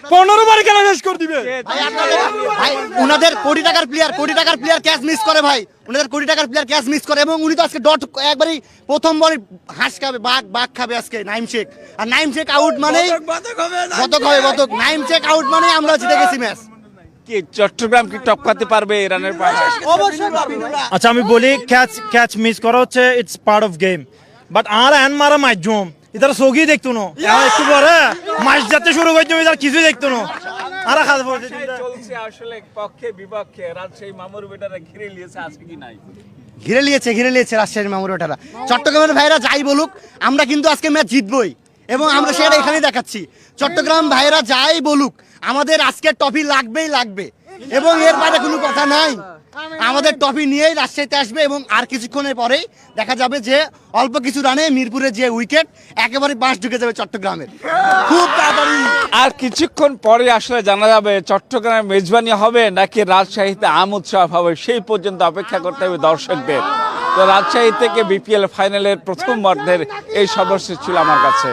15 বার খেলা শেষ করে দিবে ভাই ওনাদের কোটি টাকার প্লেয়ার ক্যাচ মিস করে ভাই, ওনাদের কোটি টাকার প্লেয়ার ক্যাচ মিস করে এবং উনি তো আজকে ডট একবারই প্রথম বলে হাঁস খাবে, বাঘ খাবে আজকে নাইম শেখ। আর নাইম শেখ আউট মানেই বতক নাইম শেখ আউট মানেই আমরা জিতে গেছি ম্যাচ। কি চট্টগ্রাম কি টপকাতে পারবে এই রানের পাশে? অবশ্যই পারবে। আচ্ছা আমি বলি ক্যাচ মিস করা হচ্ছে, it's part of game, but আর এন মারা মাইজম ইতারা সগি দেখতো না, একটু পরে মাছ যাতে শুরু করছে ইতারা কিছুই দেখতো না। আর খাদ চলছে আসলে পক্ষে বিপক্ষে, রাজশাহী মামুর বেটারা ঘিরে নিয়েছে, আছে কি নাই? ঘিরে নিয়েছে রাজশাহীর মামুরটারা। চট্টগ্রামের ভাইরা যাই বলুক আমরা কিন্তু আজকে ম্যাচ জিতবই এবং আমরা সেটা এখানেই দেখাচ্ছি। চট্টগ্রাম ভাইরা যাই বলুক আমাদের আজকের ট্রফি লাগবে এবং এর বাইরে কোনো কথা নাই। আমাদের ট্রফি নিয়েই রাজশাহীতে আসবে এবং আর কিছুক্ষণের পরেই দেখা যাবে যে অল্প কিছু রানে মিরপুরের যে উইকেট একেবারে বাঁশ ঢুকে যাবে চট্টগ্রামের খুব তাড়াতাড়ি। আর কিছুক্ষণ পরে আসলে জানা যাবে চট্টগ্রামে মেজবানি হবে নাকি রাজশাহীতে আম উৎসব হবে, সেই পর্যন্ত অপেক্ষা করতে হবে দর্শকদের। তো রাজশাহী থেকে বিপিএল ফাইনালের প্রথম মর্ধের এই সর্বশেষ ছিল আমার কাছে।